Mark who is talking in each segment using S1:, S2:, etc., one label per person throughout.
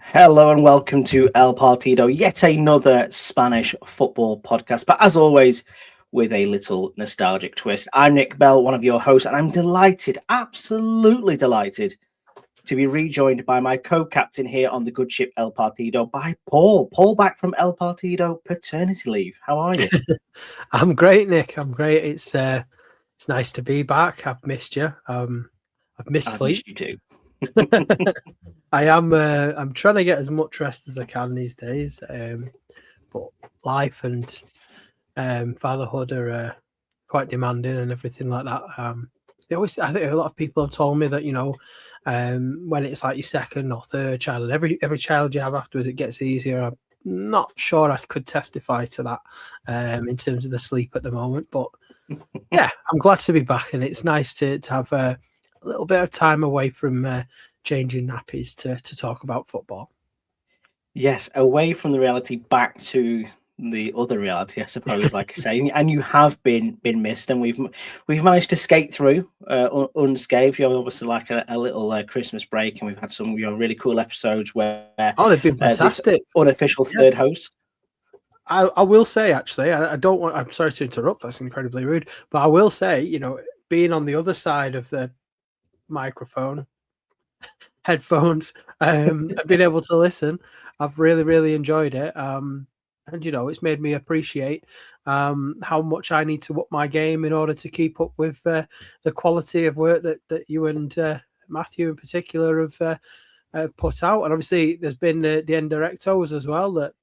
S1: Hello and welcome to El Partido, yet another Spanish football podcast, but as always, with a little nostalgic twist. I'm Nick Bell, one of your hosts, and I'm delighted, absolutely delighted, to be rejoined by my co-captain here on the good ship El Partido, by Paul. Paul back from El Partido paternity leave. How are you?
S2: I'm great, Nick. I'm great. It's nice to be back. I've missed you. I've missed sleep.
S1: Missed you too.
S2: I'm trying to get as much rest as I can these days, but life and fatherhood are quite demanding and everything like that. I think a lot of people have told me that when it's like your second or third child, and every child you have afterwards, it gets easier. I'm not sure I could testify to that in terms of the sleep at the moment, but yeah, I'm glad to be back, and it's nice to have a little bit of time away from changing nappies to talk about football.
S1: Yes, away from the reality, back to the other reality, I suppose, like I say. And you have been missed, and we've managed to skate through unscathed. You have obviously like a little Christmas break, and we've had some really cool episodes where
S2: they've been fantastic.
S1: Unofficial third host.
S2: I will say, actually, I don't want. I'm sorry to interrupt. That's incredibly rude, but I will say, being on the other side of the microphone, headphones, and being able to listen, I've really enjoyed it. And it's made me appreciate how much I need to up my game in order to keep up with the quality of work that you and Matthew in particular have put out. And obviously, there's been the Indirectos as well. That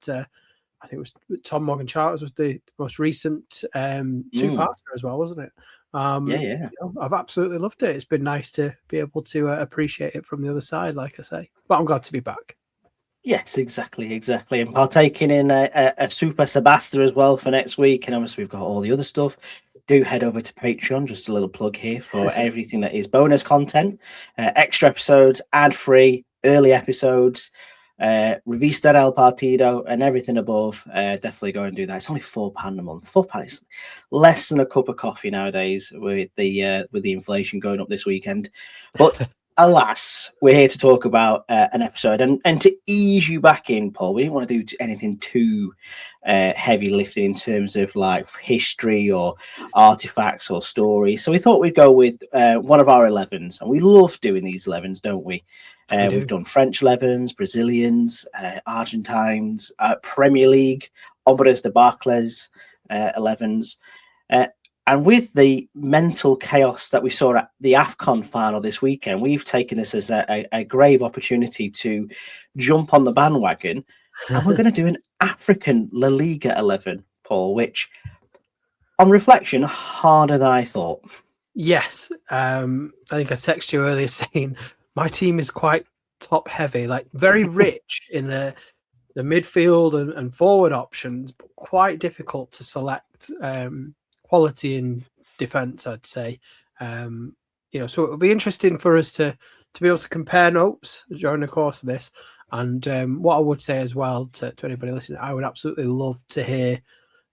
S2: I think it was Tom Morgan Charters was the most recent two-parter as well, wasn't it?
S1: Yeah.
S2: I've absolutely loved it. It's been nice to be able to appreciate it from the other side, like I say. But I'm glad to be back.
S1: Yes, exactly. And partaking in a Super Sebasta as well for next week. And obviously, we've got all the other stuff. Do head over to Patreon. Just a little plug here for everything that is bonus content, extra episodes, ad-free, early episodes, Revista del Partido, and everything above. Definitely go and do that. It's only £4 a month. £4 is less than a cup of coffee nowadays with the inflation going up this weekend. But alas, we're here to talk about an episode, and to ease you back in, Paul. We didn't want to do anything too heavy lifting in terms of like history or artifacts or stories. So we thought we'd go with one of our 11s, and we love doing these 11s, don't we? We've done French 11s, Brazilians, Argentines, Premier League, Hombres de Barclays 11s. And with the mental chaos that we saw at the Afcon final this weekend, we've taken this as a grave opportunity to jump on the bandwagon. And we're going to do an African La Liga 11, Paul, which, on reflection, harder than I thought.
S2: Yes. I think I texted you earlier saying my team is quite top heavy, like very rich in the midfield and forward options, but quite difficult to select quality in defence, I'd say. So it'll be interesting for us to be able to compare notes during the course of this. And what I would say as well to anybody listening, I would absolutely love to hear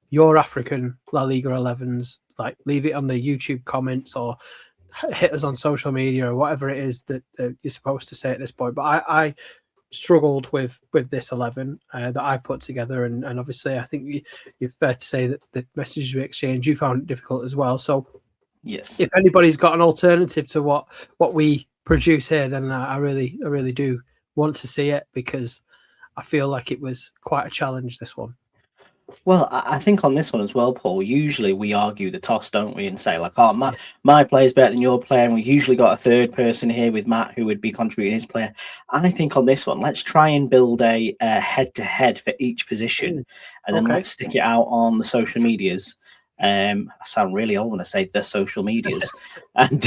S2: your African La Liga 11s. Like, leave it on the YouTube comments or hit us on social media or whatever it is that you're supposed to say at this point. But I struggled with this 11 that I put together, and obviously I think you're fair to say that the messages we exchanged, you found it difficult as well. So
S1: yes,
S2: if anybody's got an alternative to what we produce here, then I really do want to see it, because I feel like it was quite a challenge, this one.
S1: Well, I think on this one as well, Paul, usually we argue the toss, don't we, and say like, oh, my player's better than your player, and we usually got a third person here with Matt who would be contributing his player. And I think on this one, let's try and build a head-to-head for each position, and then let's stick it out on the social medias. I sound really old when I say the social medias, and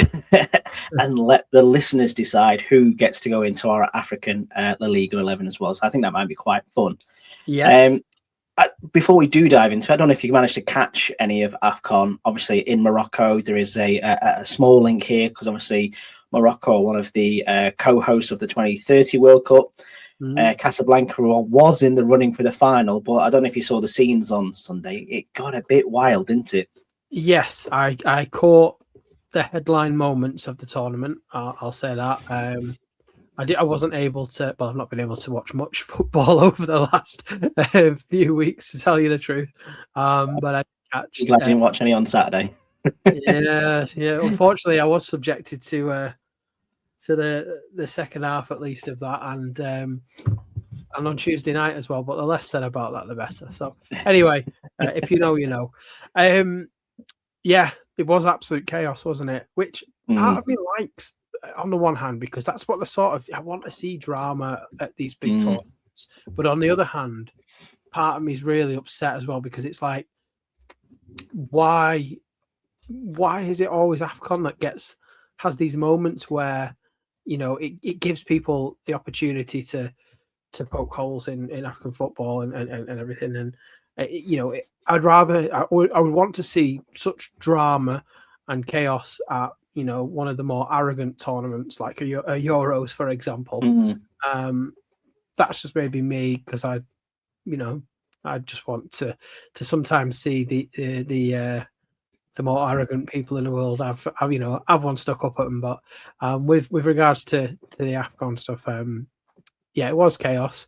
S1: let the listeners decide who gets to go into our African La Liga 11 as well. So I think that might be quite fun.
S2: Yes.
S1: Before we do dive into it, I don't know if you managed to catch any of Afcon. Obviously, in Morocco, there is a small link here because obviously Morocco are one of the co-hosts of the 2030 World Cup. Casablanca was in the running for the final, but I don't know if you saw the scenes on Sunday. It got a bit wild, didn't it?
S2: Yes, I caught the headline moments of the tournament. I'll say that. I wasn't able to. Well, I've not been able to watch much football over the last few weeks, to tell you the truth. But I catch.
S1: Glad you didn't watch any on Saturday.
S2: Yeah. Unfortunately, I was subjected to the second half at least of that, and on Tuesday night as well. But the less said about that, the better. So anyway, if you know, you know. Yeah, it was absolute chaos, wasn't it? Which part of me likes, on the one hand, because that's what I want to see drama at these big tournaments. But on the other hand, part of me is really upset as well because it's like, why is it always Afcon that has these moments where, you know, it gives people the opportunity to poke holes in African football and everything, and you know, I would want to see such drama and chaos at, you know, one of the more arrogant tournaments like a Euros, for example. That's just maybe me because I just want to sometimes see the more arrogant people in the world. I've one stuck up at them, but with regards to the Afcon stuff, yeah, it was chaos.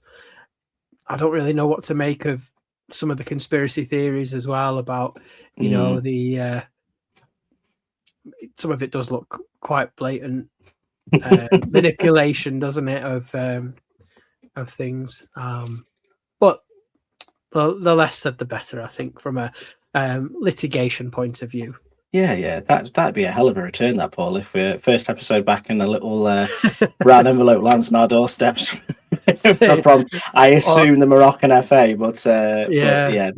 S2: I don't really know what to make of some of the conspiracy theories as well about, you know, the some of it does look quite blatant manipulation, doesn't it, of things. But the less said, the better, I think, from a litigation point of view.
S1: Yeah, that'd be a hell of a return, that, Paul. If we're first episode back and a little brown envelope lands on our doorsteps from, I assume, the Moroccan FA. But yeah,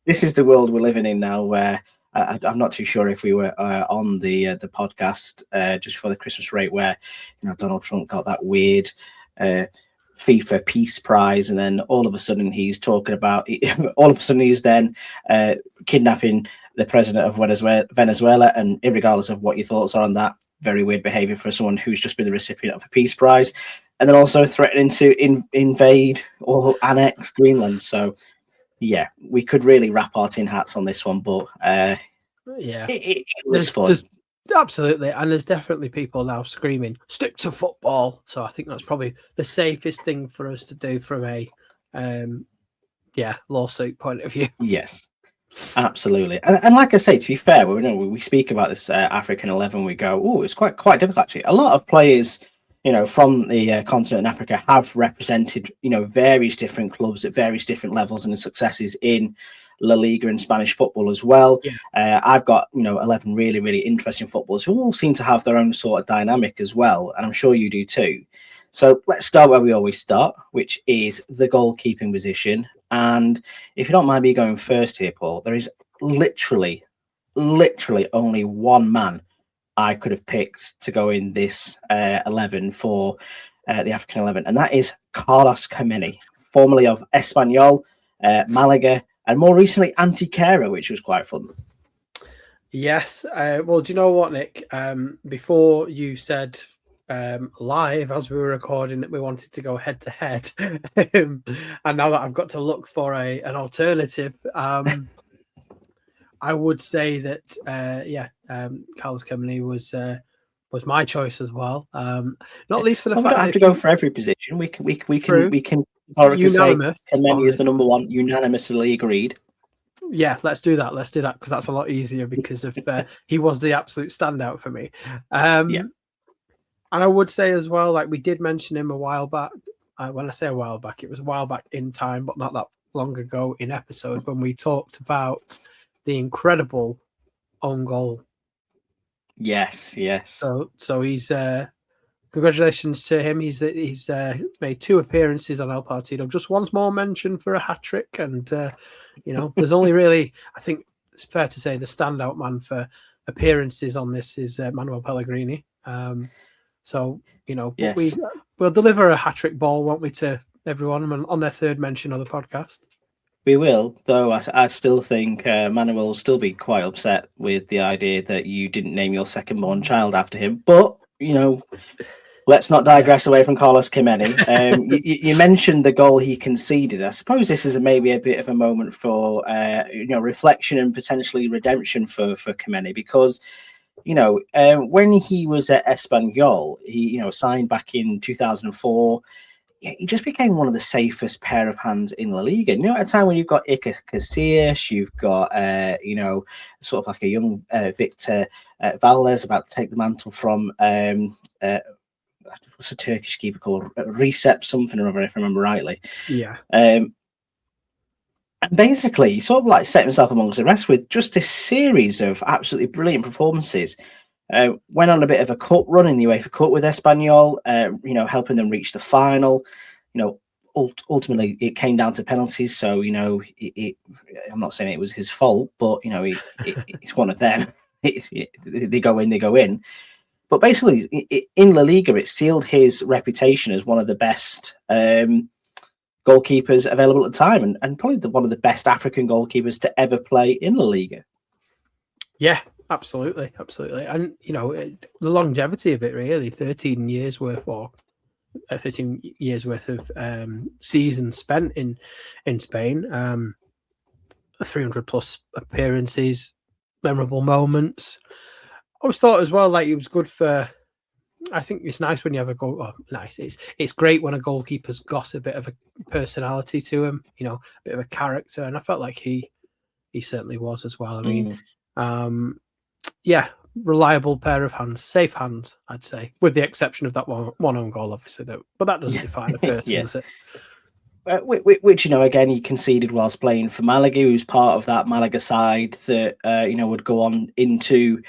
S1: this is the world we're living in now, where I'm not too sure if we were on the podcast just before the Christmas break, where, you know, Donald Trump got that weird FIFA Peace Prize, and then all of a sudden he's talking about, all of a sudden he's then kidnapping the president of Venezuela, and regardless of what your thoughts are on that, very weird behavior for someone who's just been the recipient of a Peace Prize, and then also threatening to invade or annex Greenland. So yeah, we could really wrap our tin hats on this one, but
S2: yeah,
S1: it was fun.
S2: Absolutely, and there's definitely people now screaming "stick to football." So I think that's probably the safest thing for us to do from a lawsuit point of view.
S1: Yes, absolutely. And like I say, to be fair, we speak about this African 11, we go, oh, it's quite difficult actually. A lot of players, you know, from the continent in Africa have represented, you know, various different clubs at various different levels and successes in La Liga and Spanish football as well. Yeah. I've got, you know, 11 really, really interesting footballers who all seem to have their own sort of dynamic as well. And I'm sure you do too. So let's start where we always start, which is the goalkeeping position. And if you don't mind me going first here, Paul, there is literally only one man I could have picked to go in this 11 for the African 11, and that is Carlos Kameni, formerly of Espanyol, Malaga, and more recently Antequera, which was quite fun.
S2: Yes. Well, do you know what, Nick? Before you said live as we were recording that we wanted to go head to head, and now that I've got to look for an alternative, I would say that Carlos Kameni was my choice as well. Not least for the fact
S1: we don't have to go for every position. We can unanimous say Kameni is the number one, unanimously agreed.
S2: Yeah, let's do that because that's a lot easier because of he was the absolute standout for me. And I would say as well, like we did mention him a while back. When I say a while back, it was a while back in time, but not that long ago in episode when we talked about the incredible own goal.
S1: Yes.
S2: So he's congratulations to him. He's made 2 appearances on El Partido. Just once more mentioned for a hat trick, and you know, there's only really, I think it's fair to say, the standout man for appearances on this is Manuel Pellegrini. So you know, yes. We'll deliver a hat trick ball, won't we, to everyone on their 3rd mention of the podcast.
S1: We will, though I still think Manu will still be quite upset with the idea that you didn't name your second-born child after him. But, let's not digress away from Carlos Kameni. You mentioned the goal he conceded. I suppose this is maybe a bit of a moment for, reflection and potentially redemption for Kameni, because, when he was at Espanyol, he, signed back in 2004. He just became one of the safest pair of hands in La Liga. At a time when you've got Iker Casillas, you've got, sort of like a young Victor Valdez about to take the mantle from, what's a Turkish keeper called? Recep something or other, if I remember rightly.
S2: Yeah.
S1: And basically, he sort of like set himself amongst the rest with just this series of absolutely brilliant performances. Went on a bit of a cup run in the UEFA Cup with Espanyol, helping them reach the final. Ultimately, it came down to penalties. So, I'm not saying it was his fault, but, it's one of them. They go in. But basically, in La Liga, it sealed his reputation as one of the best goalkeepers available at the time, and probably one of the best African goalkeepers to ever play in La Liga.
S2: Yeah. Absolutely. And, the longevity of it, really, 13 years worth of seasons spent in Spain, 300 plus appearances, memorable moments. I always thought as well, like, it was good for, I think it's nice when you have a goal. Oh, nice. It's great when a goalkeeper's got a bit of a personality to him, a bit of a character. And I felt like he certainly was as well. I mean, reliable pair of hands, safe hands, I'd say, with the exception of that one own goal, obviously, though. But that doesn't define a person, does it?
S1: Which, again, he conceded whilst playing for Malaga. He was part of that Malaga side that, would go on into,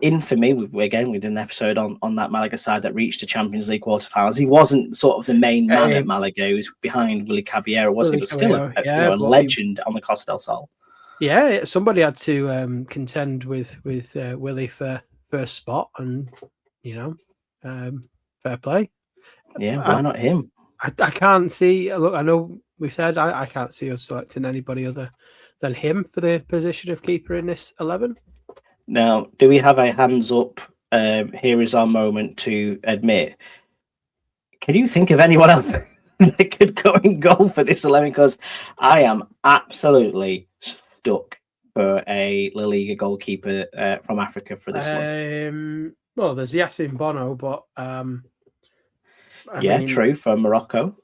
S1: infamy. We did an episode on that Malaga side that reached the Champions League quarterfinals. He wasn't sort of the main man at Malaga. He was behind Willy Caballero, wasn't he? But still a legend on the Costa del Sol.
S2: Yeah, somebody had to contend with Willie for first spot, and fair play.
S1: Yeah, why not him?
S2: I can't see. Look, I know we said I can't see us selecting anybody other than him for the position of keeper in this 11.
S1: Now, do we have a hands up? Here is our moment to admit. Can you think of anyone else that could go in goal for this 11? Because I am absolutely stuck for a La Liga goalkeeper from Africa for this one.
S2: Well, there's Yassine Bono, but
S1: I mean, true, from Morocco.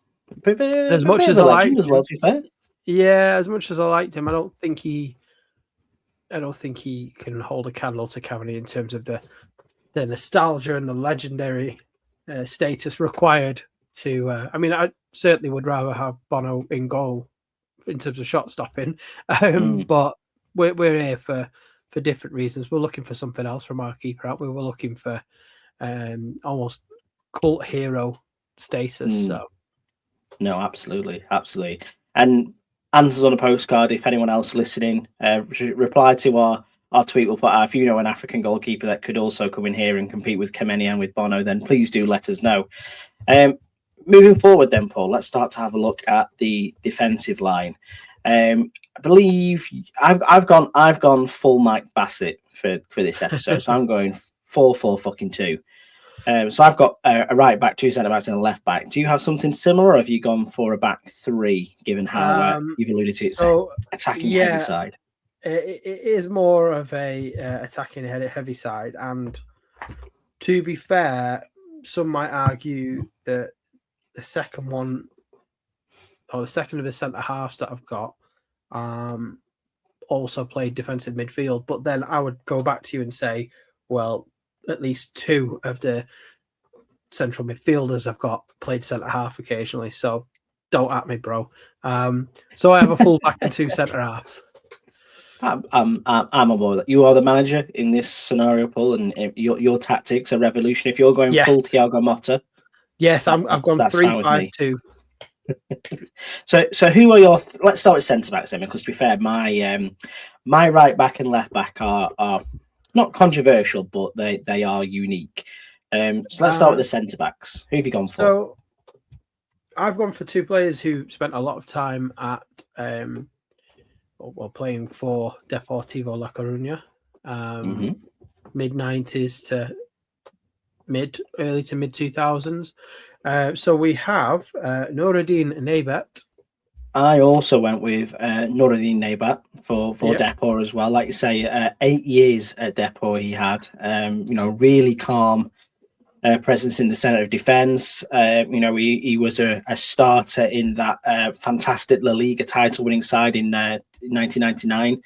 S2: As much as I liked
S1: as well, to be fair.
S2: Yeah, as much as I liked him, I don't think he can hold a candle to Cavani in terms of the nostalgia and the legendary status required to. I certainly would rather have Bono in goal in terms of shot stopping, but we're here for different reasons. We're looking for something else from our keeper, aren't we? We're looking for almost cult hero status. So,
S1: no, absolutely. And answers on a postcard. If anyone else listening, reply to our tweet. We'll put if you know an African goalkeeper that could also come in here and compete with Kameni and with Bono, then please do let us know. Moving forward, then, Paul, let's start to have a look at the defensive line. I believe I've gone full Mike Bassett for this episode, so I'm going 4-4-2. So I've got a right back, two centre backs, and a left back. Do you have something similar, or have you gone for a back three, given how you've alluded to it's attacking heavy side?
S2: It is more of a attacking heavy side, and to be fair, some might argue that the second one, or the second of the centre halves that I've got, also played defensive midfield. But then I would go back to you and say, well, at least two of the central midfielders I've got played centre half occasionally. So don't at me, bro. So I have a full back and two centre halves.
S1: I'm on board. You are the manager in this scenario, Paul, and your tactics are revolution. If you're going full Thiago Motta,
S2: yes, I've gone 3-5-2.
S1: So who are your? Let's start with centre backs then, because to be fair, my right back and left back are not controversial, but they are unique. So let's start with the centre backs. Who have you gone for?
S2: So I've gone for two players who spent a lot of time at playing for Deportivo La Coruña, mid 90s to early to mid 2000s. So we have Noureddine Nabat.
S1: I also went with Noureddine Nabat for Depor as well. Like you say, 8 years at Depor he had. Really calm presence in the centre of defence. He was a starter in that fantastic La Liga title-winning side in 1999.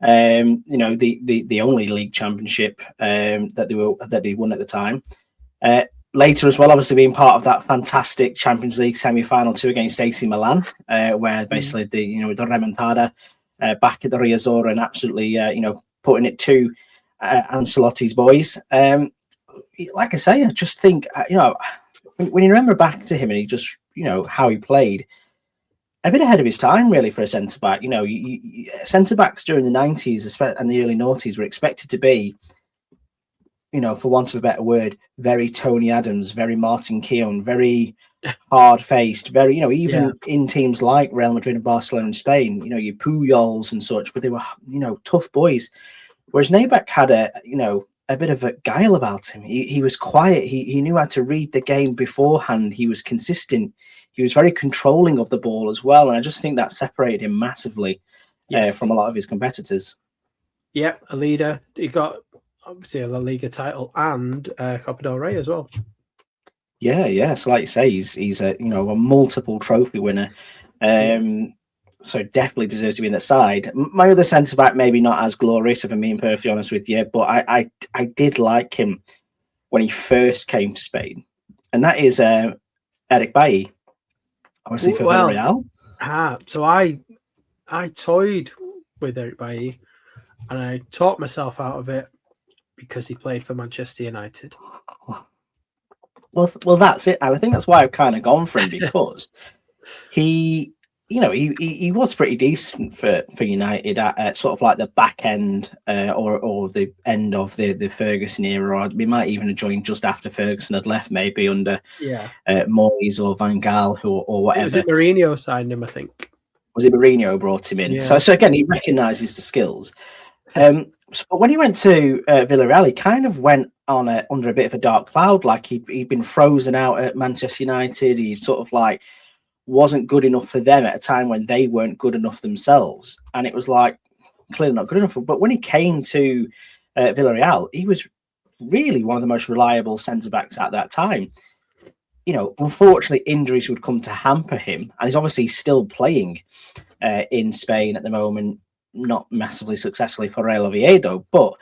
S1: The only league championship that they won at the time. Later as well, obviously being part of that fantastic Champions League semi-final 2 against AC Milan, where basically the remontada back at the Riazor and absolutely putting it to Ancelotti's boys. Like I say, I just think when you remember back to him and he just how he played, a bit ahead of his time really for a centre back. Centre backs during the 90s and the early noughties were expected to be, for want of a better word, very Tony Adams, very Martin Keown, very hard-faced, very, even in teams like Real Madrid and Barcelona and Spain, your Pujols and such, but they were, tough boys. Whereas Nabat had a bit of a guile about him. He was quiet. He knew how to read the game beforehand. He was consistent. He was very controlling of the ball as well. And I just think that separated him massively from a lot of his competitors. Yeah,
S2: a leader. He got obviously a La Liga title and Copa del Rey as well.
S1: Yeah. So like you say, he's a a multiple trophy winner. So definitely deserves to be in that side. My other centre back, maybe not as glorious, if I'm being perfectly honest with you, but I did like him when he first came to Spain, and that is Eric Bailly, obviously for Villarreal.
S2: So I toyed with Eric Bailly, and I talked myself out of it because he played for Manchester United.
S1: Well, that's it, and I think that's why I've kind of gone for him because he was pretty decent for United at sort of like the back end or the end of the Ferguson era, or we might even have joined just after Ferguson had left, maybe under Moyes or Van Gaal or whatever.
S2: Was it Mourinho signed him, I think?
S1: Was it Mourinho brought him in? Yeah. So again, he recognises the skills. But when he went to Villarreal, he kind of went on under a bit of a dark cloud, like he'd been frozen out at Manchester United. He sort of like wasn't good enough for them at a time when they weren't good enough themselves. And it was like, clearly not good enough. But when he came to Villarreal, he was really one of the most reliable centre-backs at that time. Unfortunately, injuries would come to hamper him. And he's obviously still playing in Spain at the moment, not massively successfully for Real Oviedo. But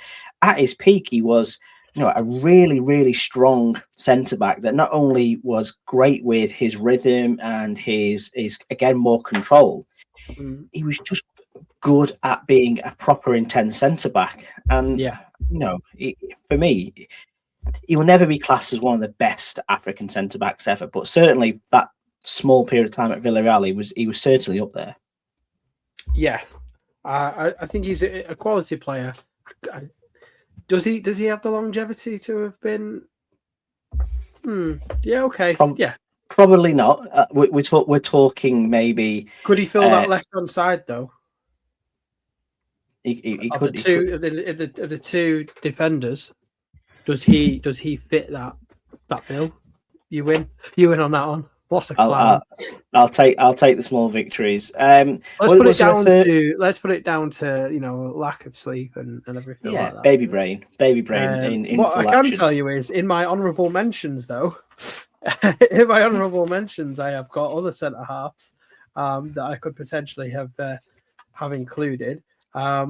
S1: at his peak, he was a really, really strong centre-back that not only was great with his rhythm and his again, more control, he was just good at being a proper intense centre-back. And, for me, he will never be classed as one of the best African centre-backs ever, but certainly that small period of time at Villarreal, he was certainly up there.
S2: Yeah, I think he's a quality player. Does he have the longevity to have been? Yeah. Okay.
S1: Probably not. We're talking maybe.
S2: Could he fill that left hand side though?
S1: He
S2: of
S1: could.
S2: The two defenders, does he fit that bill? You win on that one. What a clown!
S1: I'll take the small victories.
S2: Let's put it down to lack of sleep and everything.
S1: Yeah,
S2: like that.
S1: baby brain. In
S2: what
S1: full
S2: I can
S1: action.
S2: tell you is, in my honourable mentions, though, I have got other centre halves that I could potentially have included. But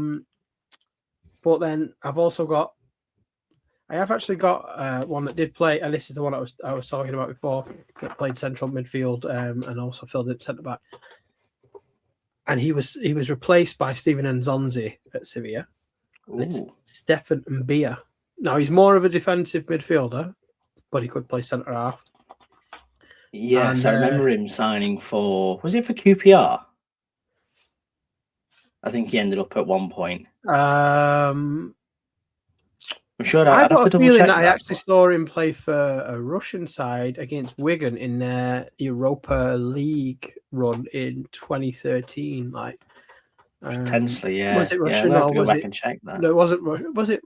S2: then I have actually got one that did play, and this is the one I was talking about before, that played central midfield and also filled in centre back. And he was replaced by Steven Nzonzi at Sevilla. It's Stefan Mbia. Now he's more of a defensive midfielder, but he could play centre half.
S1: Yes, I remember him signing for. Was it for QPR? I think he ended up at one point. I'm sure
S2: I've
S1: I'd have
S2: got
S1: to
S2: a
S1: double
S2: feeling
S1: check
S2: that I
S1: that.
S2: actually saw him play for a Russian side against Wigan in their Europa League run in 2013. Like,
S1: Potentially, yeah.
S2: was it
S1: Yeah, I'm
S2: Russian
S1: gonna have
S2: or
S1: to go
S2: was
S1: back
S2: it?
S1: and check that.
S2: No, it wasn't. Was it?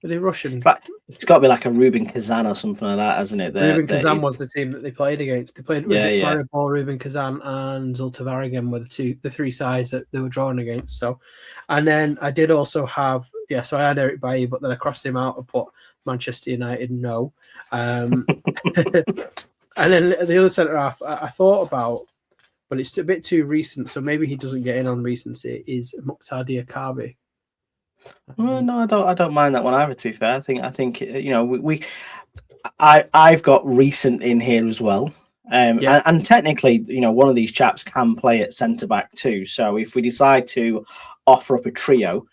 S2: Were they Russian?
S1: But it's got to be like a Ruben Kazan or something like that, hasn't it?
S2: Ruben Kazan was the team that they played against. They played, was
S1: Yeah,
S2: it
S1: yeah.
S2: Maribor, Ruben Kazan, and Zulte Waregem were the three sides that they were drawn against. So, and then I did also have, so I had Eric Bailly, but then I crossed him out and put Manchester United, no. And then the other centre half I thought about, but it's a bit too recent, so maybe he doesn't get in on recency, is Mukhtar Diakabi.
S1: Well, no, I don't mind that one either. To be fair, I think you know I've got recent in here as well. And technically, you know, one of these chaps can play at centre back too. So if we decide to offer up a trio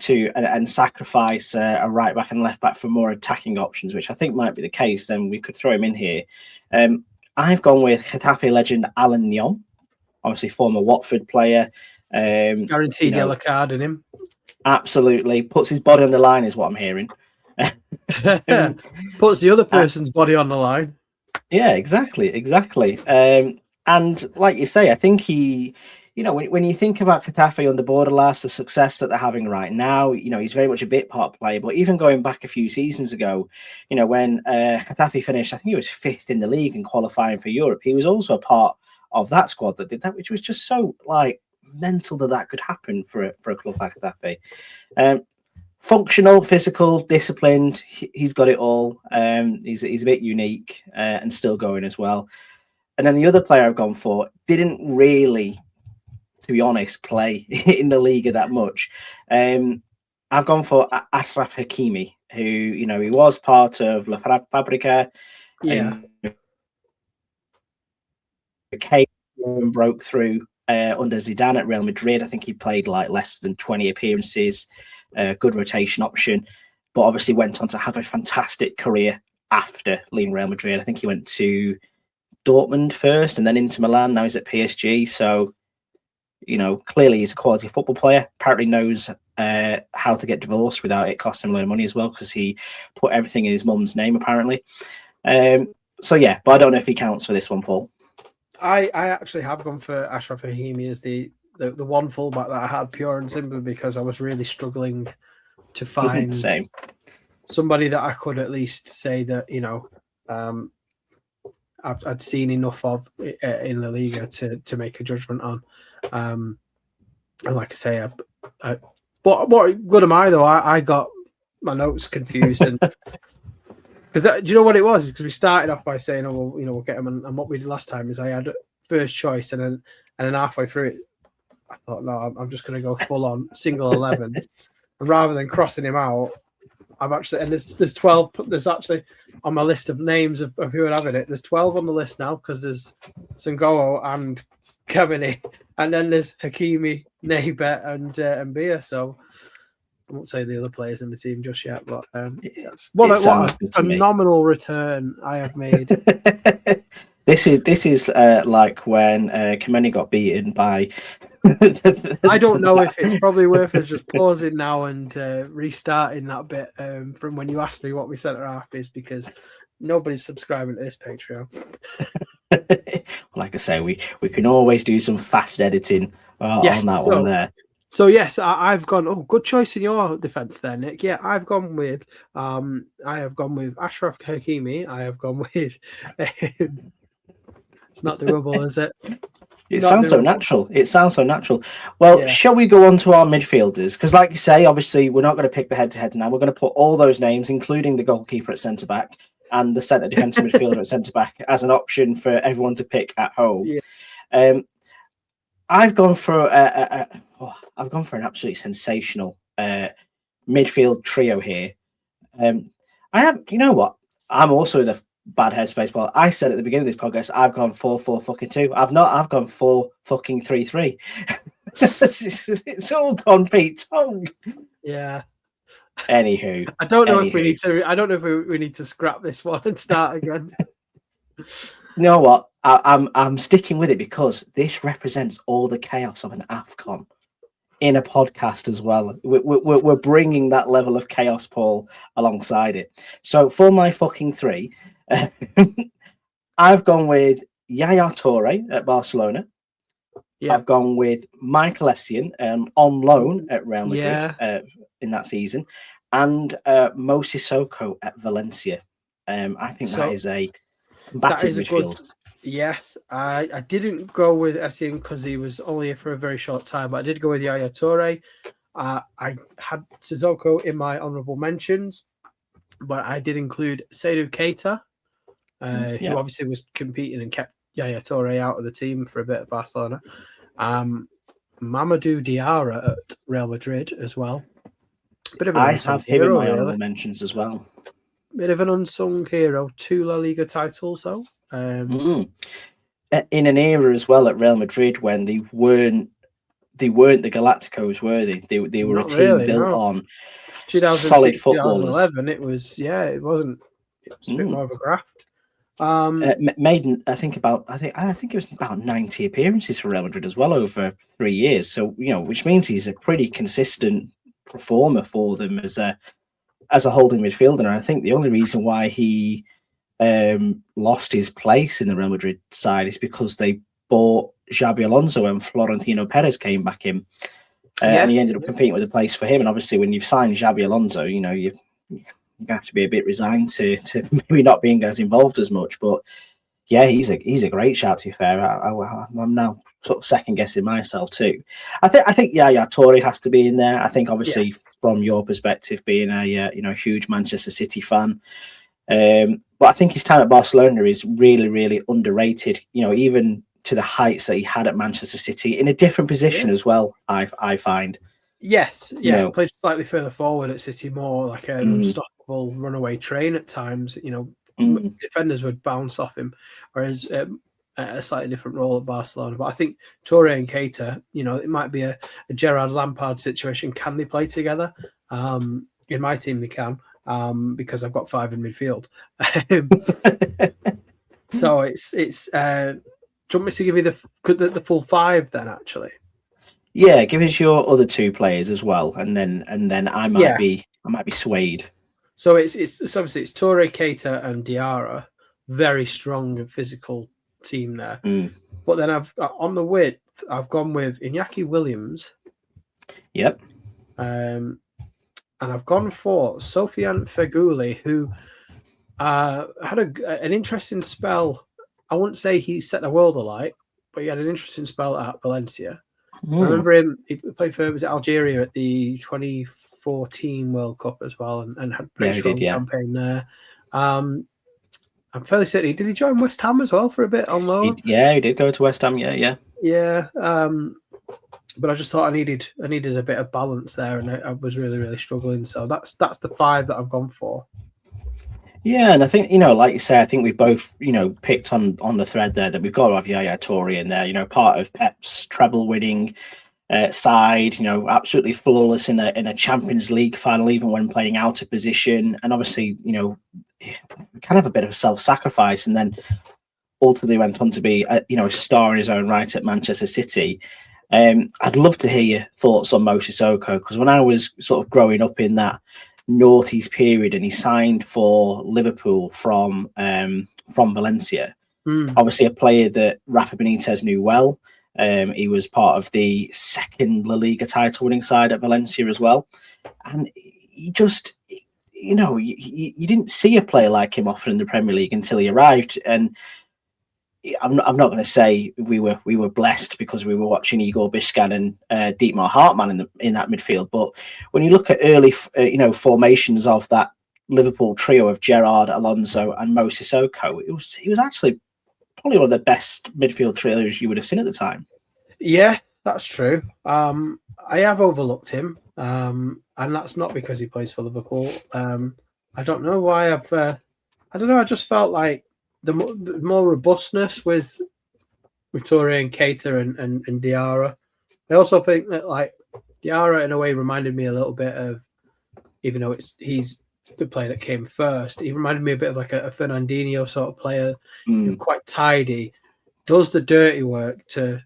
S1: and sacrifice a right back and left back for more attacking options, which I think might be the case, then we could throw him in here. I've gone with Getafe legend Alan Nyom, obviously former Watford player.
S2: Guaranteed yellow card in him.
S1: Absolutely. Puts his body on the line is what I'm hearing.
S2: Puts the other person's body on the line.
S1: Yeah, exactly. And like you say, I think he, you know, when you think about Getafe under Bordalas, the success that they're having right now, you know, he's very much a bit part player. But even going back a few seasons ago, you know, when Getafe finished, I think he was 5th in the league and qualifying for Europe, he was also a part of that squad that did that, which was just so like mental that could happen for a club like Getafe. Functional, physical, disciplined. He's got it all. He's a bit unique and still going as well. And then the other player I've gone for didn't really, to be honest, play in the Liga that much. I've gone for Achraf Hakimi, who, you know, he was part of La Fabrica.
S2: Yeah.
S1: Came and broke through under Zidane at Real Madrid. I think he played like less than 20 appearances. Good rotation option, but obviously went on to have a fantastic career after leaving Real Madrid. I think he went to Dortmund first and then into Milan. Now he's at PSG. So, you know, clearly he's a quality football player. Apparently knows how to get divorced without it costing him a lot of money as well, because he put everything in his mum's name, apparently. So, yeah, but I don't know if he counts for this one, Paul.
S2: I actually have gone for Achraf Hakimi as the one fullback that I had, pure and simply because I was really struggling to find somebody that I could at least say that, you know, I'd seen enough of in the Liga to make a judgment on. And like I say, what good am I though? I got my notes confused and. Because do you know what it was? Because we started off by saying, "Oh, well, you know, we'll get him." And what we did last time is I had first choice, and then halfway through it, I thought, "No, I'm just going to go full on single 11." And rather than crossing him out, I've actually there's 12. There's actually on my list of names of who I'd have in it. There's 12 on the list now because there's Senghor and Cavani, and then there's Hakimi, Neighbour, and Bia. So. I won't say the other players in the team just yet, but what a phenomenal return I have made.
S1: This is like when Kameni got beaten by.
S2: I don't know if it's probably worth us just pausing now and restarting that bit from when you asked me what my centre half is, because nobody's subscribing to this Patreon.
S1: Like I say, we can always do some fast editing on that one there.
S2: So yes, I've gone. Oh, good choice in your defence there, Nick. Yeah, I've gone with. I have gone with Achraf Hakimi. I have gone with. It's not doable, is it?
S1: It sounds so natural. Well, shall we go on to our midfielders? Because, like you say, obviously we're not going to pick the head-to-head now. We're going to put all those names, including the goalkeeper at centre back and the centre defensive midfielder at centre back, as an option for everyone to pick at home. Yeah. I've gone for an absolutely sensational midfield trio here. You know what? I'm also in a bad headspace. Well, I said at the beginning of this podcast, I've gone 4-4-2. I've not. I've gone 4-3-3. It's all gone Pete Tongue.
S2: Yeah.
S1: Anywho,
S2: I don't know if we need to. I don't know if we need to scrap this one and start again.
S1: You know what? I'm sticking with it because this represents all the chaos of an Afcon. in a podcast as well. We're bringing that level of chaos, Paul, alongside it. So for my fucking three, I've gone with Yaya Toure at Barcelona.
S2: Yeah.
S1: I've gone with Michael Essien on loan at Real Madrid in that season, and Mo Sissoko at Valencia. I think that is a combative midfield.
S2: Yes, I didn't go with Essien because he was only here for a very short time, but I did go with Yaya Toure. I had Sissoko in my honourable mentions, but I did include Seydou Keita, who obviously was competing and kept Yaya Toure out of the team for a bit at Barcelona. Mamadou Diarra at Real Madrid as well.
S1: I have him in my honourable mentions as well.
S2: Bit of an unsung hero. 2 La Liga titles, though.
S1: In an era as well at Real Madrid when they weren't the Galacticos, were they? They were a team built on
S2: 2006,
S1: solid footballers.
S2: 2011. It was it wasn't. It was a bit more of a graft.
S1: Made I think it was about 90 appearances for Real Madrid as well over 3 years. So which means he's a pretty consistent performer for them as a holding midfielder. And I think the only reason why he lost his place in the Real Madrid side is because they bought Xabi Alonso and Florentino Perez came back in, and he ended up competing with a place for him. And obviously, when you've signed Xabi Alonso, you have to be a bit resigned to maybe not being as involved as much. But yeah, he's a great shout. To be fair, I'm now sort of second guessing myself too. I think Yaya Toure has to be in there. I think obviously from your perspective, being a huge Manchester City fan. But I think his time at Barcelona is really, really underrated, even to the heights that he had at Manchester City in a different position as well, I find.
S2: Yes, played slightly further forward at City, more like an unstoppable runaway train at times. Defenders would bounce off him, whereas a slightly different role at Barcelona. But I think Toure and Keita, it might be a Gerrard Lampard situation. Can they play together? In my team, they can. Because I've got 5 in midfield. So it's do you want me to give you the full 5 then, actually?
S1: Yeah, give us your other 2 players as well, and then I might be swayed.
S2: So it's obviously it's Toure, Keita, and Diarra, very strong and physical team there. But then I've on the width, I've gone with Iñaki Williams.
S1: Yep.
S2: And I've gone for Sofiane Feghouli, who had an interesting spell. I wouldn't say he set the world alight, but he had an interesting spell at Valencia. I remember him. He played for Algeria at the 2014 World Cup as well, and had a pretty strong campaign there. I'm fairly certain. Did he join West Ham as well for a bit on loan?
S1: He did go to West Ham. Yeah.
S2: But I just thought I needed a bit of balance there, and I was really, really struggling. So that's the 5 that I've gone for. Yeah,
S1: and I think like you say, I think we've both picked on the thread there that we've got to have Yaya Toure in there. Part of Pep's treble-winning side. Absolutely flawless in a Champions League final, even when playing out of position, and obviously kind of a bit of a self-sacrifice, and then ultimately went on to be a star in his own right at Manchester City. I'd love to hear your thoughts on Mo Sissoko, because when I was sort of growing up in that noughties period and he signed for Liverpool from Valencia, obviously a player that Rafa Benitez knew well. He was part of the second La Liga title winning side at Valencia as well. And he just, you didn't see a player like him often in the Premier League until he arrived. And I'm not going to say we were blessed because we were watching Igor Biscan and Dietmar Hartmann in that midfield. But when you look at early, formations of that Liverpool trio of Gerrard, Alonso, and Mo Sissoko, he was actually probably one of the best midfield trios you would have seen at the time.
S2: Yeah, that's true. I have overlooked him, and that's not because he plays for Liverpool. I don't know why I don't know. I just felt like the more robustness with Toure and Keita and Diarra. I also think that like Diarra in a way reminded me a little bit of, even though he's the player that came first, he reminded me a bit of like a Fernandinho sort of player, quite tidy, does the dirty work to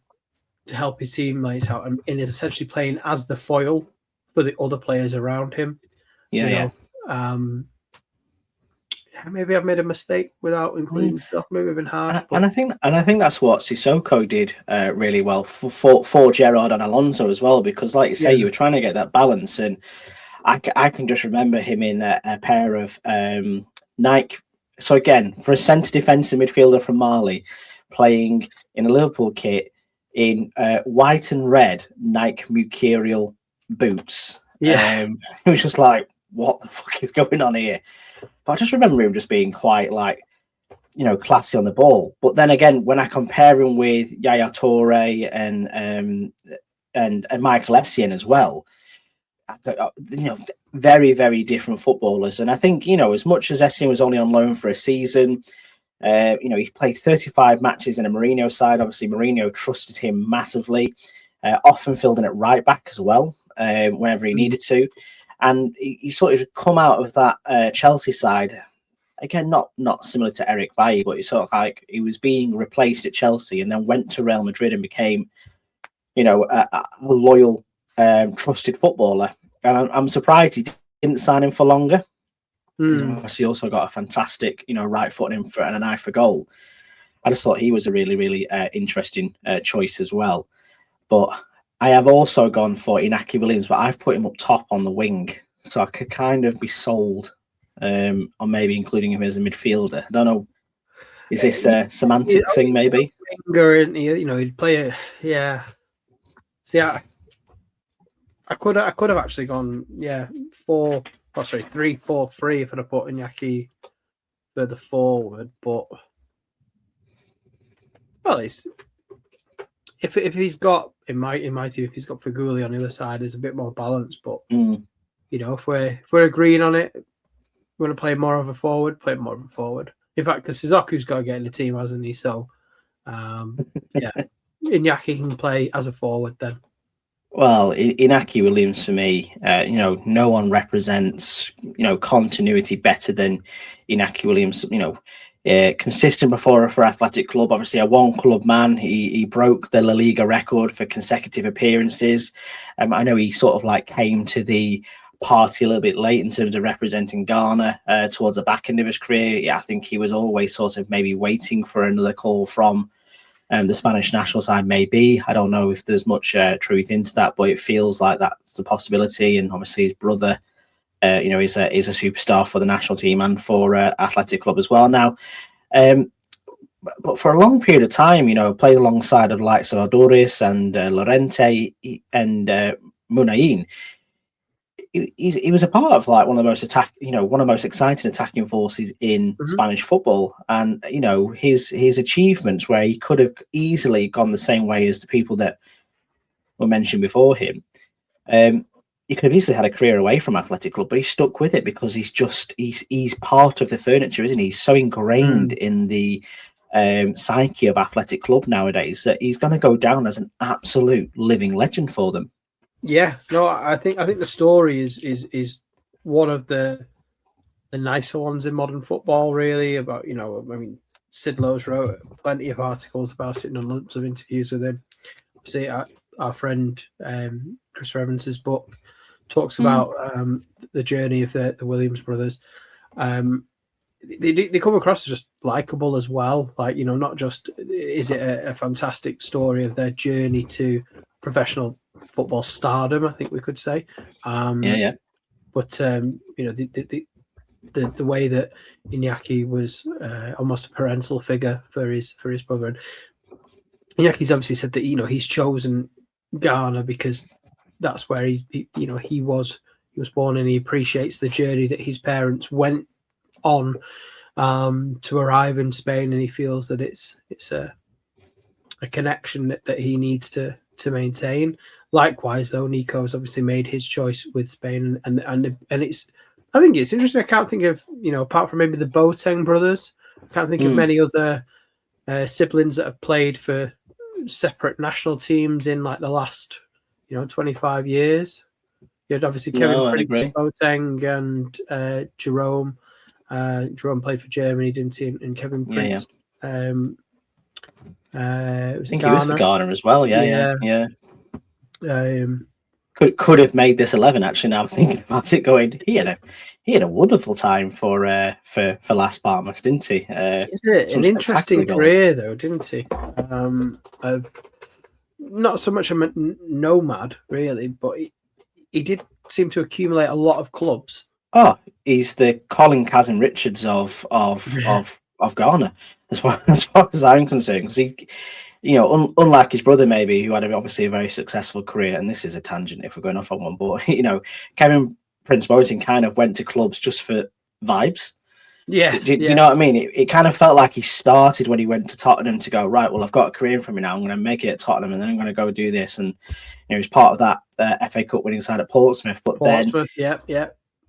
S2: help his teammates out, and is essentially playing as the foil for the other players around him.
S1: Yeah.
S2: Maybe I've made a mistake without including stuff. Maybe I've been harsh.
S1: And I think that's what Sissoko did really well for Gerrard and Alonso as well, because, like you say, you were trying to get that balance, and I can just remember him in a pair of Nike. So again, for a centre defensive midfielder from Mali, playing in a Liverpool kit in white and red Nike Mercurial boots. It was just like, what the fuck is going on here? But I just remember him just being quite like, classy on the ball. But then again, when I compare him with Yaya Toure and Michael Essien as well, very, very different footballers. And I think, as much as Essien was only on loan for a season, he played 35 matches in a Mourinho side. Obviously, Mourinho trusted him massively, often filled in at right back as well, whenever he needed to. And he sort of come out of that Chelsea side, again, not similar to Eric Bailly, but it's sort of like he was being replaced at Chelsea and then went to Real Madrid and became, a loyal, trusted footballer. And I'm surprised he didn't sign him for longer. He also got a fantastic, right foot in front and an eye for goal. I just thought he was a really, really interesting choice as well. But I have also gone for Inaki Williams, but I've put him up top on the wing, so I could kind of be sold on maybe including him as a midfielder. I don't know. Is this a semantic thing, maybe?
S2: He'd play See, I could have actually gone 3-4-3 if I'd have put Iñaki further forward, but if he's got in my team, if he's got Feghouli on the other side, there's a bit more balance. But if we're agreeing on it, we want to play more of a forward. Play more of a forward. In fact, because Sissaku's got to get in the team, hasn't he? So Iñaki can play as a forward then. Well,
S1: Inaki Williams for me, no one represents, continuity better than Inaki Williams. Consistent before for Athletic Club. Obviously, a one-club man. He broke the La Liga record for consecutive appearances. I know he sort of like came to the party a little bit late in terms of representing Ghana towards the back end of his career. Yeah, I think he was always sort of maybe waiting for another call from the Spanish national side, maybe. I don't know if there's much truth into that, but it feels like that's a possibility. And obviously his brother, is a superstar for the national team and for Athletic Club as well now. But for a long period of time, played alongside of the likes of Adores and Lorente and Munayin. He was a part of like one of the most exciting attacking forces in Spanish football, and his achievements where he could have easily gone the same way as the people that were mentioned before him. He could have easily had a career away from Athletic Club, but he stuck with it because he's part of the furniture, isn't he? He's so ingrained in the psyche of Athletic Club nowadays that he's going to go down as an absolute living legend for them.
S2: Yeah, no, I think the story is one of the nicer ones in modern football, really. About Sid Lowe's wrote plenty of articles about it and done lots of interviews with him. Obviously, our friend Chris Evans's book talks about the journey of the Williams brothers. They come across as just likable as well. Like, not just is it a fantastic story of their journey to professional football stardom, I think we could say. But the way that Iñaki was almost a parental figure for his brother, and Iñaki's obviously said that he's chosen Ghana because that's where he was born, and he appreciates the journey that his parents went on to arrive in Spain, and he feels that it's a connection that he needs to maintain. Likewise, though, Nico's obviously made his choice with Spain, and it's, I think it's interesting. I can't think of, apart from maybe the Boateng brothers, I can't think of many other siblings that have played for separate national teams in like the last 25 years. You had obviously Kevin Prince Boateng and Jerome. Jerome played for Germany, didn't he? And Kevin Prince. It
S1: I
S2: was
S1: think he was for
S2: Ghana.
S1: Ghana as well. Yeah.
S2: Um,
S1: Could have made this 11 actually. Now I'm thinking about it, going he had a wonderful time for Las Palmas, didn't he?
S2: an interesting career though, didn't he? Not so much a nomad really, but he did seem to accumulate a lot of clubs.
S1: Oh, he's the Colin Kazim Richards of Ghana, as far as I'm concerned, because he, unlike his brother maybe, who had obviously a very successful career, and this is a tangent if we're going off on one, but Kevin Prince Boateng kind of went to clubs just for vibes.
S2: Yeah,
S1: do you know what I mean? It kind of felt like he started when he went to Tottenham to go, right, well, I've got a career for me now. I'm going to make it at Tottenham, and then I'm going to go do this. And he was part of that FA Cup winning side at Portsmouth. But then,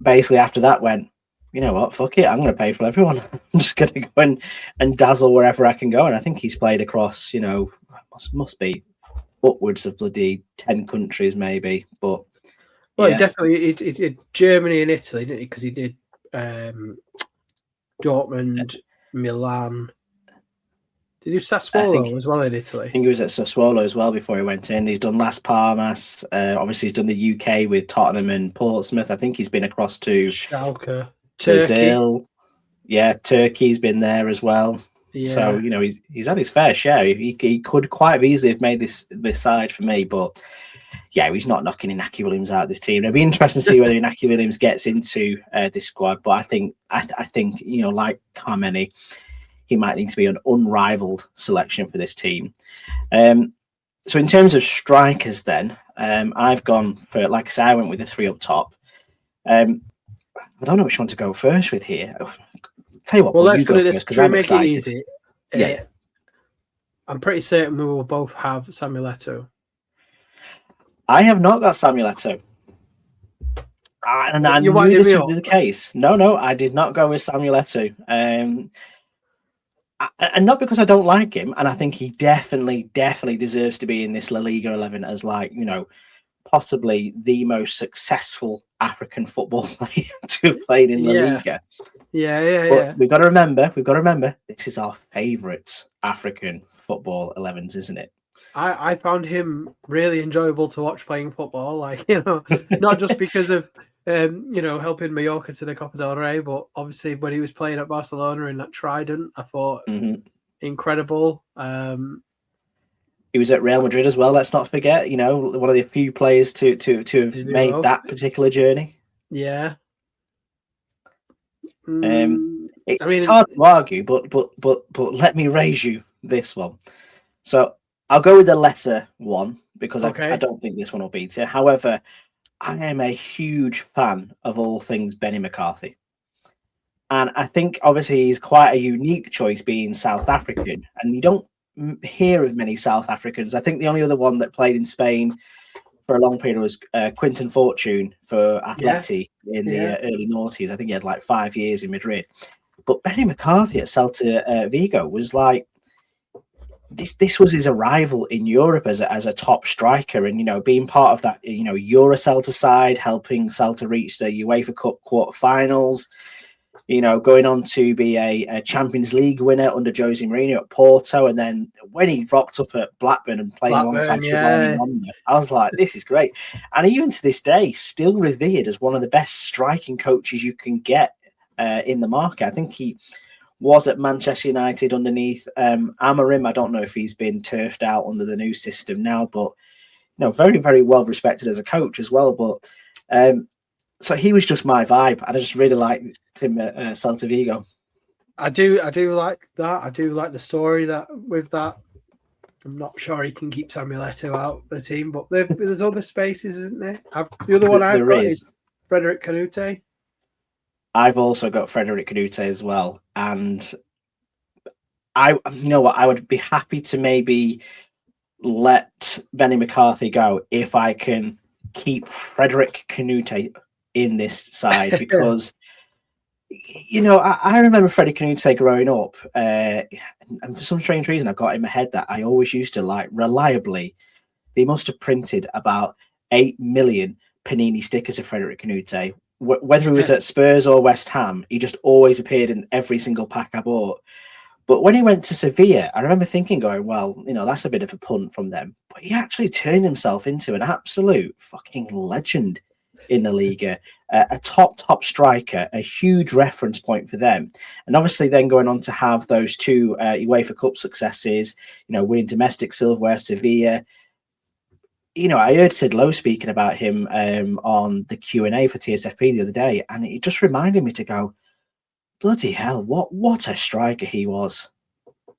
S1: basically after that, went, you know what, fuck it, I'm going to pay for everyone. I'm just going to go and dazzle wherever I can go. And I think he's played across, must be upwards of bloody 10 countries maybe. But
S2: he definitely he did Germany and Italy, didn't he? Because he did. Dortmund, Milan. Did he do Sassuolo as well in Italy?
S1: I think he was at Sassuolo as well before he went in. He's done Las Palmas. Obviously, he's done the UK with Tottenham and Portsmouth. I think he's been across to
S2: Schalke,
S1: Brazil. Turkey. Yeah, Turkey's been there as well. Yeah. So he's had his fair share. He could quite easily have made this side for me, but yeah, he's not knocking Inaki Williams out of this team. It'll be interesting to see whether Inaki Williams gets into this squad. But I think like Carmeni, he might need to be an unrivaled selection for this team. So in terms of strikers, then I've gone for, like I said, I went with the three up top. I don't know which one to go first with here. I'll tell you what,
S2: well, let's put it this. Should we make
S1: excited.
S2: it easy? Yeah. I'm pretty certain we will both have Samuel Eto'o. I
S1: have not got Samuel Eto'o. And I knew this would be the case. No, I did not go with Samuel Eto'o. And not because I don't like him, and I think he definitely deserves to be in this La Liga 11 as, like, possibly the most successful African football player to have played in La Liga.
S2: Yeah.
S1: We've got to remember, this is our favourite African football 11s, isn't it?
S2: I found him really enjoyable to watch playing football, not just because of helping Mallorca to the Copa del Rey, but obviously when he was playing at Barcelona in that Trident, I thought incredible.
S1: He was at Real Madrid as well. Let's not forget, one of the few players to have made that particular journey.
S2: Yeah.
S1: It's hard to argue, but let me raise you this one. So I'll go with the lesser one because I don't think this one will beat it. However, I am a huge fan of all things Benny McCarthy. And I think obviously he's quite a unique choice being South African. And you don't hear of many South Africans. I think the only other one that played in Spain for a long period was Quinton Fortune for Atleti in the early noughties. I think he had like 5 years in Madrid. But Benny McCarthy at Celta Vigo was like, this was his arrival in Europe as a top striker, and being part of that Euro Celta side, helping Celta reach the UEFA Cup quarterfinals, going on to be a Champions League winner under Jose Mourinho at Porto, and then when he rocked up at Blackburn and playing alongside Giovanni Ronda, I was like, this is great. And even to this day, still revered as one of the best striking coaches you can get in the market. I think he was at Manchester United underneath Amorim. I don't know if he's been turfed out under the new system now, but very, very well respected as a coach as well. But so he was just my vibe. I just really liked him at Celta Vigo.
S2: I do like that. I do like the story that with that. I'm not sure he can keep Samuel Eto'o out of the team, but there's other spaces, isn't there? The other one I've got is Frederic Kanouté.
S1: I've also got Frederic Kanouté as well, and I would be happy to maybe let Benny McCarthy go if I can keep Frederic Kanouté in this side, because I remember Freddie Kanouté growing up, and for some strange reason I've got in my head that I always used to like reliably. They must have printed about 8 million Panini stickers of Frederic Kanouté. Whether it was at Spurs or West Ham, he just always appeared in every single pack I bought. But when he went to Sevilla, I remember thinking, going, well, that's a bit of a punt from them. But he actually turned himself into an absolute fucking legend in the Liga, a top striker, a huge reference point for them. And obviously then going on to have those two UEFA Cup successes, winning domestic silverware, Sevilla. I heard Sid Lowe speaking about him on the Q&A for TSFP the other day, and it just reminded me to go, bloody hell, what a striker he was.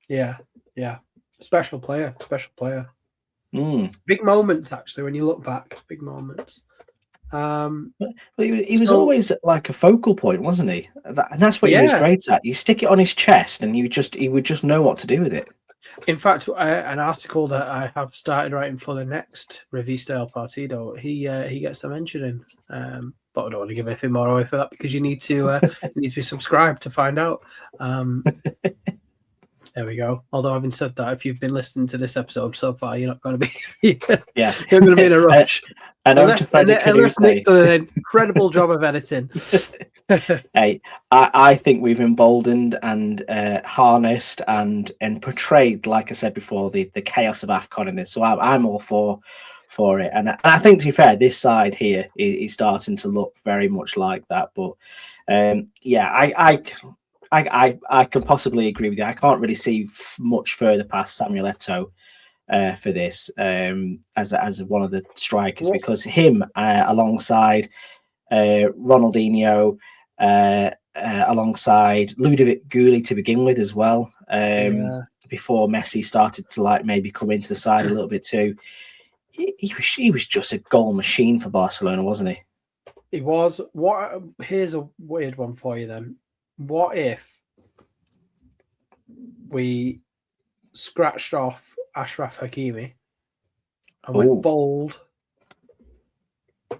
S2: Yeah. Special player.
S1: Mm.
S2: Big moments, actually, when you look back. Big moments.
S1: He was always like a focal point, wasn't he? And that's what he was great at. You stick it on his chest, and he would just know what to do with it.
S2: In fact, an article that I have started writing for the next Revista El Partido, he gets a mention in. But I don't want to give anything more away for that because you need to be subscribed to find out. There we go. Although having said that, if you've been listening to this episode so far, you're not going to be you're going to be in a rush. Unless Nick's done an incredible job of editing.
S1: Hey, I think we've emboldened and harnessed and portrayed, like I said before, the chaos of Afcon in this. So I'm all for it. And I think, to be fair, this side here is starting to look very much like that. But I can possibly agree with you. I can't really see much further past Samuel Eto'o for this as one of the strikers, because him alongside Ronaldinho, alongside Ludovic Gulli to begin with as well, before Messi started to maybe come into the side a little bit too. He was just a goal machine for Barcelona, wasn't he?
S2: He was. Here's a weird one for you then. What if we scratched off Achraf Hakimi and went bold,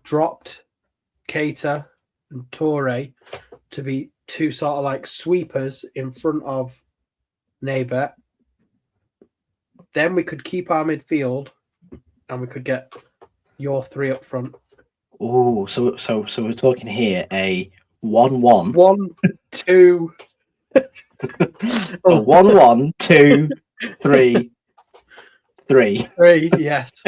S2: dropped Keita and Toure to be two sort of like sweepers in front of Neighbour? Then we could keep our midfield and we could get your three up front.
S1: Oh, so we're talking here a 1-1.
S2: 1-2.
S1: A 1-1, 2, 3, 3.
S2: 3, yes.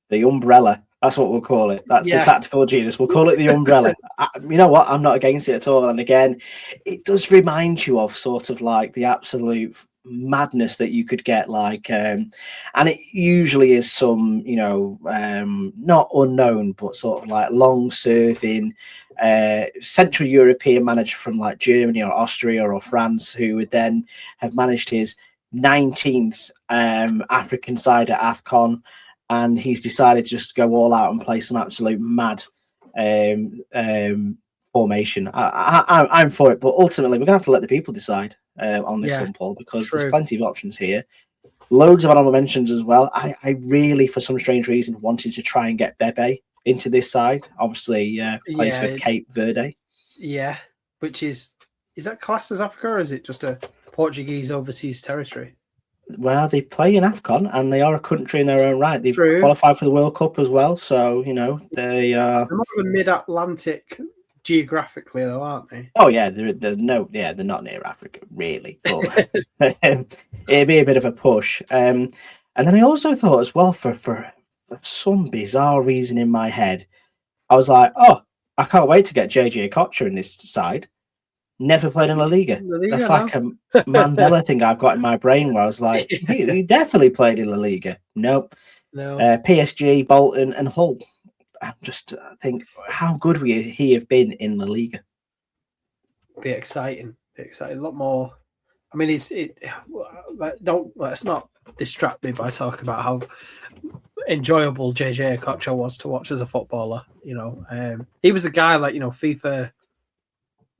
S1: The umbrella. That's what we'll call it. That's the tactical genius. We'll call it the umbrella. You know what? I'm not against it at all. And again, it does remind you of sort of like the absolute madness that you could get, and it usually is some, not unknown, but sort of like long serving Central European manager from like Germany or Austria or France, who would then have managed his 19th African side at Afcon, and he's decided to just go all out and play some absolute mad formation. I'm for it, but ultimately we're gonna have to let the people decide on this one, Paul, because there's plenty of options here. Loads of honorable mentions as well. I really, for some strange reason, wanted to try and get Bebe into this side. Obviously, plays for Cape Verde.
S2: Yeah, which is that classed as Africa, or is it just a Portuguese overseas territory?
S1: Well, they play in Afcon, and they are a country in their own right. They've qualified for the World Cup as well, so they are.
S2: They're more of a mid-Atlantic geographically, though, aren't they?
S1: Oh yeah, they're not near Africa really, but it'd be a bit of a push. And then I also thought as well, for some bizarre reason in my head, I was like, oh, I can't wait to get JJ Okocha in this side. Never played in La Liga. That's like a Mandela thing I've got in my brain, where I was like, he definitely played in La Liga. Nope.
S2: No.
S1: PSG, Bolton, and Hull. I just think, how good would he have been in La Liga?
S2: Be exciting. A lot more. I mean, let's not distract me by talking about how enjoyable JJ Okocha was to watch as a footballer. He was a guy like, FIFA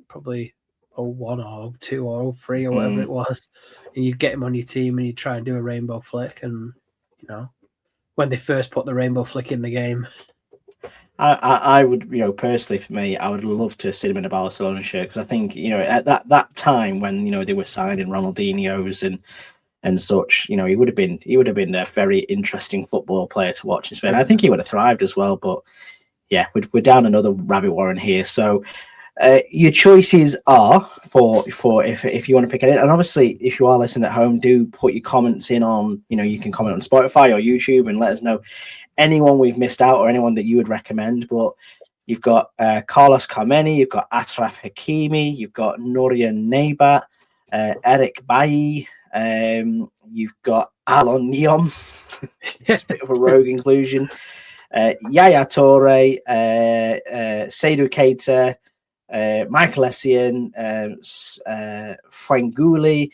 S2: probably 01 or 02 or 03 or whatever it was, and you'd get him on your team and you'd try and do a rainbow flick, and when they first put the rainbow flick in the game,
S1: I would, personally for me, I would love to see him in a Barcelona shirt, because I think, at that time when, they were signing Ronaldinho's and such, he would have been a very interesting football player to watch in Spain. I think he would have thrived as well, but yeah, we're down another rabbit warren here. So Your choices are for if you want to pick it, and obviously if you are listening at home, do put your comments in on, you can comment on Spotify or YouTube and let us know anyone we've missed out or anyone that you would recommend. But you've got Carlos Carmeni, you've got Atraf Hakimi, you've got Nurian Neibat, Eric Bailly, you've got Alon Neom, it's a bit of a rogue inclusion, Yaya Toure, Seydou Keita, Michael Essien, Franguli.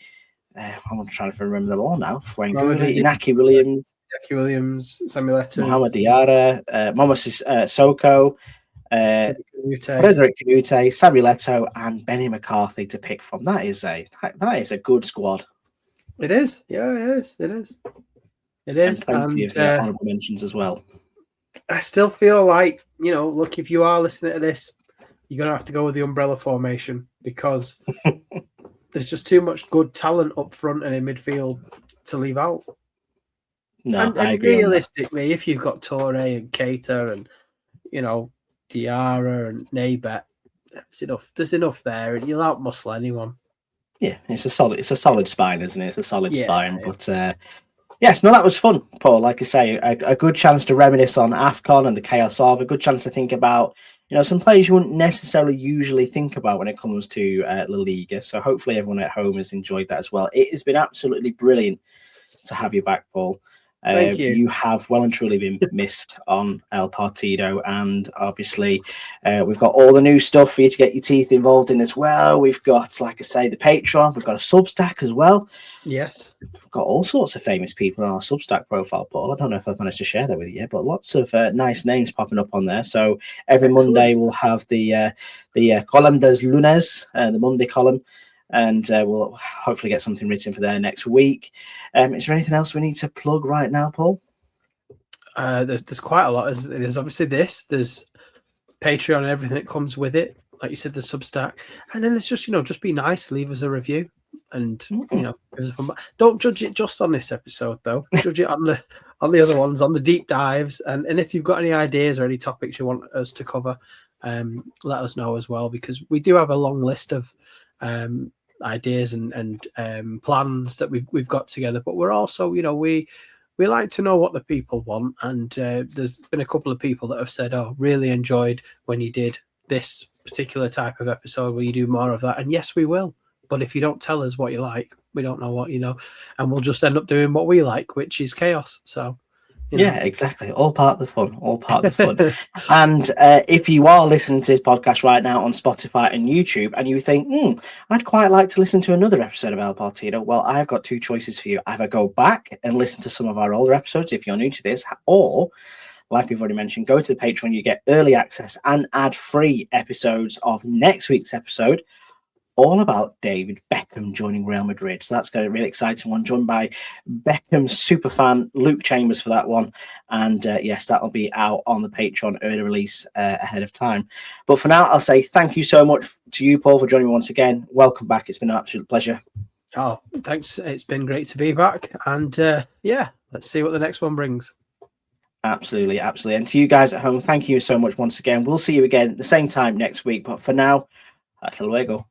S1: I'm trying to remember them all now. Franguli, Inaki Williams,
S2: Samuel Eto'o,
S1: Mohamed Diarra, Momo Sissoko, Frederick Canute, Samuel Eto'o, and Benny McCarthy to pick from. That is a good squad.
S2: It is. Yeah, it is. It is. It is.
S1: And plenty of honourable mentions as well.
S2: I still feel like, look, if you are listening to this, you're going to have to go with the umbrella formation because there's just too much good talent up front and in midfield to leave out.
S1: No, I
S2: agree. Realistically, if you've got Toure and Keita and, Diarra and Neibat, that's enough. There's enough there and you'll outmuscle anyone.
S1: Yeah, it's a solid spine, isn't it? It's a solid spine. But yes, no, that was fun, Paul. Like I say, a good chance to reminisce on Afcon and the chaos of, a good chance to think about, some players you wouldn't necessarily usually think about when it comes to La Liga. So hopefully everyone at home has enjoyed that as well. It has been absolutely brilliant to have you back, Paul.
S2: Thank you.
S1: You have well and truly been missed on El Partido, and obviously we've got all the new stuff for you to get your teeth involved in as well. We've got, like I say, the Patreon. We've got a Substack as well.
S2: Yes.
S1: We've got all sorts of famous people on our Substack profile, Paul. I don't know if I've managed to share that with you yet, but lots of nice names popping up on there. So every Monday we'll have the Column des Lunes, the Monday column, and we'll hopefully get something written for there next week. Is there anything else we need to plug right now, Paul?
S2: There's quite a lot. There's obviously there's Patreon and everything that comes with it. Like you said, the Substack, and then it's just be nice, leave us a review, and give us a fun. Don't judge it just on this episode though. Judge it on the other ones, on the deep dives, and if you've got any ideas or any topics you want us to cover, let us know as well, because we do have a long list of ideas and plans that we've got together, but we're also we like to know what the people want, and there's been a couple of people that have said, really enjoyed when you did this particular type of episode, will you do more of that? And yes, we will, but if you don't tell us what you like, we don't know what and we'll just end up doing what we like, which is chaos. So
S1: yeah, exactly. All part of the fun. And if you are listening to this podcast right now on Spotify and YouTube and you think, I'd quite like to listen to another episode of El Partido, well, I've got two choices for you. Either go back and listen to some of our older episodes if you're new to this, or, like we've already mentioned, go to the Patreon. You get early access and ad-free episodes of next week's episode, all about David Beckham joining Real Madrid. So that's going to be a really exciting one, joined by Beckham superfan Luke Chambers for that one. And yes, that'll be out on the Patreon early release ahead of time. But for now, I'll say thank you so much to you, Paul, for joining me once again. Welcome back. It's been an absolute pleasure.
S2: Oh, thanks. It's been great to be back. And let's see what the next one brings.
S1: Absolutely. And to you guys at home, thank you so much once again. We'll see you again at the same time next week. But for now, hasta luego.